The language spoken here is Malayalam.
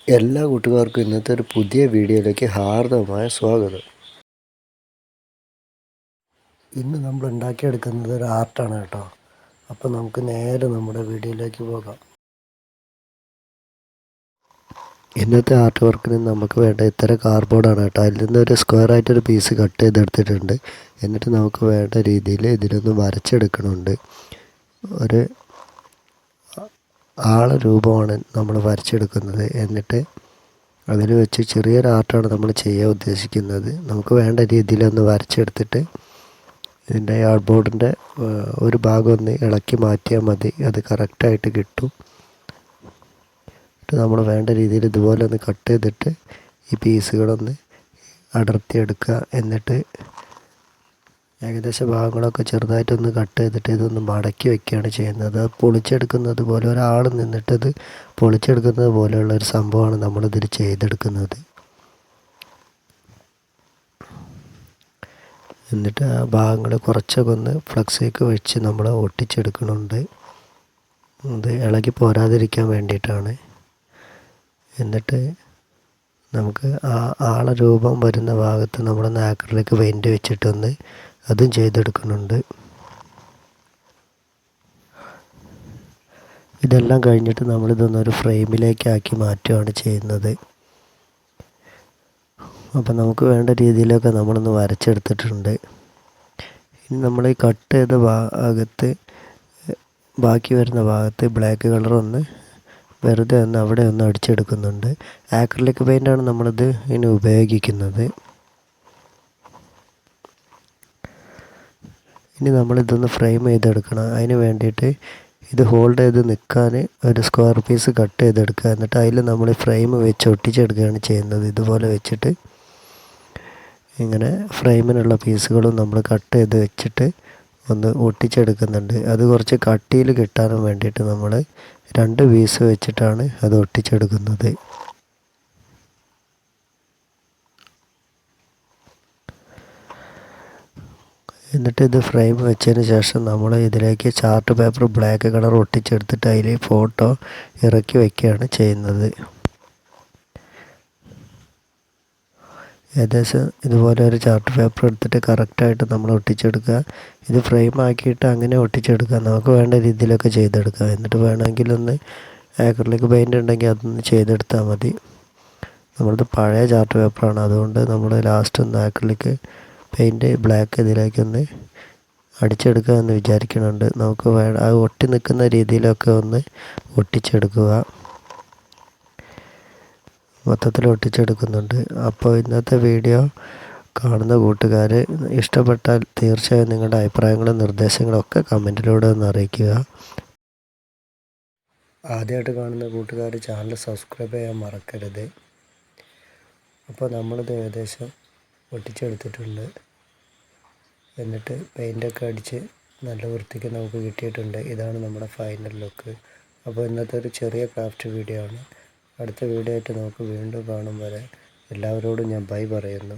എല്ലാ കൂട്ടുകാർക്കും ഇന്നത്തെ ഒരു പുതിയ വീഡിയോയിലേക്ക് ഹാർദവമായ സ്വാഗതം. ഇന്ന് നമ്മൾ ഉണ്ടാക്കിയെടുക്കുന്നത് ഒരു ആർട്ടാണ് കേട്ടോ. അപ്പോൾ നമുക്ക് നേരെ നമ്മുടെ വീഡിയോയിലേക്ക് പോകാം. ഇന്നത്തെ ആർട്ട് വർക്കിന് നമുക്ക് വേണ്ട ഇത്തരം കാർഡ്ബോർഡാണ് കേട്ടോ. അതിൽ നിന്ന് ഒരു സ്ക്വയർ ആയിട്ടൊരു പീസ് കട്ട് ചെയ്തെടുത്തിട്ടുണ്ട്. എന്നിട്ട് നമുക്ക് വേണ്ട രീതിയിൽ ഇതിലൊന്ന് വരച്ചെടുക്കണമുണ്ട്. ഒരു ആളെ രൂപമാണ് നമ്മൾ വരച്ചെടുക്കുന്നത്. എന്നിട്ട് അതിൽ വെച്ച് ചെറിയൊരു ആർട്ടാണ് നമ്മൾ ചെയ്യാൻ ഉദ്ദേശിക്കുന്നത്. നമുക്ക് വേണ്ട രീതിയിലൊന്ന് വരച്ചെടുത്തിട്ട് ഇതിൻ്റെ യാർഡ് ബോർഡിൻ്റെ ഒരു ഭാഗം ഒന്ന് ഇളക്കി മാറ്റിയാൽ മതി, അത് കറക്റ്റായിട്ട് കിട്ടും. നമ്മൾ വേണ്ട രീതിയിൽ ഇതുപോലെ ഒന്ന് കട്ട് ചെയ്തിട്ട് ഈ പീസുകളൊന്ന് അടർത്തിയെടുക്കുക. എന്നിട്ട് ഏകദേശം ഭാഗങ്ങളൊക്കെ ചെറുതായിട്ടൊന്ന് കട്ട് ചെയ്തിട്ട് ഇതൊന്ന് മടക്കി വയ്ക്കുകയാണ് ചെയ്യുന്നത്. അത് പൊളിച്ചെടുക്കുന്നത് പോലെ ഒരാൾ നിന്നിട്ടത് പൊളിച്ചെടുക്കുന്നത് പോലെയുള്ള ഒരു സംഭവമാണ് നമ്മളിതിൽ ചെയ്തെടുക്കുന്നത്. എന്നിട്ട് ആ ഭാഗങ്ങൾ കുറച്ചൊക്കെ ഒന്ന് ഫ്ലക്സിലേക്ക് വെച്ച് നമ്മൾ ഒട്ടിച്ചെടുക്കുന്നുണ്ട്. ഇത് ഇളകി പോരാതിരിക്കാൻ വേണ്ടിയിട്ടാണ്. എന്നിട്ട് നമുക്ക് ആ ആളെ രൂപം വരുന്ന ഭാഗത്ത് നമ്മൾ ആക്രിലിക് പെയിൻറ്റ് വെച്ചിട്ടൊന്ന് അതും ചെയ്തെടുക്കുന്നുണ്ട്. ഇതെല്ലാം കഴിഞ്ഞിട്ട് നമ്മളിതൊന്നൊരു ഫ്രെയിമിലേക്ക് ആക്കി മാറ്റുകയാണ് ചെയ്യുന്നത്. അപ്പം നമുക്ക് വേണ്ട രീതിയിലൊക്കെ നമ്മളൊന്ന് വരച്ചെടുത്തിട്ടുണ്ട്. ഇനി നമ്മൾ ഈ കട്ട് ചെയ്ത ഭാഗത്ത് ബാക്കി വരുന്ന ഭാഗത്ത് ബ്ലാക്ക് കളറൊന്ന് വെറുതെ ഒന്ന് അവിടെ ഒന്ന് അടിച്ചെടുക്കുന്നുണ്ട്. ആക്രിലിക് പെയിൻ്റാണ് നമ്മളിത് ഇനി ഉപയോഗിക്കുന്നത്. ഇനി നമ്മളിതൊന്ന് ഫ്രെയിം ചെയ്തെടുക്കണം. അതിന് വേണ്ടിയിട്ട് ഇത് ഹോൾഡ് ചെയ്ത് നിൽക്കാൻ ഒരു സ്ക്വയർ പീസ് കട്ട് ചെയ്തെടുക്കുക. എന്നിട്ട് അതിൽ നമ്മൾ ഫ്രെയിം വെച്ച് ഒട്ടിച്ചെടുക്കുകയാണ് ചെയ്യുന്നത്. ഇതുപോലെ വെച്ചിട്ട് ഇങ്ങനെ ഫ്രെയിമിനുള്ള പീസുകളും നമ്മൾ കട്ട് ചെയ്ത് വെച്ചിട്ട് ഒന്ന് ഒട്ടിച്ചെടുക്കുന്നുണ്ട്. അത് കുറച്ച് കട്ടിയിൽ കിട്ടാനും വേണ്ടിയിട്ട് നമ്മൾ 2 പീസ് വെച്ചിട്ടാണ് അത് ഒട്ടിച്ചെടുക്കുന്നത്. എന്നിട്ട് ഇത് ഫ്രെയിം വെച്ചതിന് ശേഷം നമ്മൾ ഇതിലേക്ക് ചാർട്ട് പേപ്പർ ബ്ലാക്ക് കളർ ഒട്ടിച്ചെടുത്തിട്ട് അതിൽ ഫോട്ടോ ഇറക്കി വയ്ക്കുകയാണ് ചെയ്യുന്നത്. ഏകദേശം ഇതുപോലെ ഒരു ചാർട്ട് പേപ്പർ എടുത്തിട്ട് കറക്റ്റായിട്ട് നമ്മൾ ഒട്ടിച്ചെടുക്കുക. ഇത് ഫ്രെയിം ആക്കിയിട്ട് അങ്ങനെ ഒട്ടിച്ചെടുക്കുക. നമുക്ക് വേണ്ട രീതിയിലൊക്കെ ചെയ്തെടുക്കുക. എന്നിട്ട് വേണമെങ്കിൽ ഒന്ന് ആക്രിലിക് പെയിൻ്റ് ഉണ്ടെങ്കിൽ അതൊന്ന് ചെയ്തെടുത്താൽ മതി. നമ്മളത് പഴയ ചാർട്ട് പേപ്പറാണ്, അതുകൊണ്ട് നമ്മൾ ലാസ്റ്റ് ഒന്ന് ആക്രിലിക് പെയിൻറ്റ് ബ്ലാക്ക് ഇതിലേക്കൊന്ന് അടിച്ചെടുക്കുക എന്ന് വിചാരിക്കുന്നുണ്ട്. നമുക്ക് അത് ഒട്ടി നിൽക്കുന്ന രീതിയിലൊക്കെ ഒന്ന് ഒട്ടിച്ചെടുക്കുക. മൊത്തത്തിൽ ഒട്ടിച്ചെടുക്കുന്നുണ്ട്. അപ്പോൾ ഇന്നത്തെ വീഡിയോ കാണുന്ന കൂട്ടുകാർ ഇഷ്ടപ്പെട്ടാൽ തീർച്ചയായും നിങ്ങളുടെ അഭിപ്രായങ്ങളും നിർദ്ദേശങ്ങളും ഒക്കെ കമൻറ്റിലൂടെ ഒന്ന് അറിയിക്കുക. ആദ്യമായിട്ട് കാണുന്ന കൂട്ടുകാർ ചാനൽ സബ്സ്ക്രൈബ് ചെയ്യാൻ മറക്കരുത്. അപ്പോൾ നമ്മളിത് ഏകദേശം ഒട്ടിച്ചെടുത്തിട്ടുണ്ട്. എന്നിട്ട് പെയിൻ്റൊക്കെ അടിച്ച് നല്ല വൃത്തിക്ക് നമുക്ക് കിട്ടിയിട്ടുണ്ട്. ഇതാണ് നമ്മുടെ ഫൈനൽ ലുക്ക്. അപ്പോൾ ഇന്നത്തെ ഒരു ചെറിയ ക്രാഫ്റ്റ് വീഡിയോ ആണ്. അടുത്ത വീഡിയോ ആയിട്ട് നമുക്ക് വീണ്ടും കാണും വരെ എല്ലാവരോടും ഞാൻ ബൈ പറയുന്നു.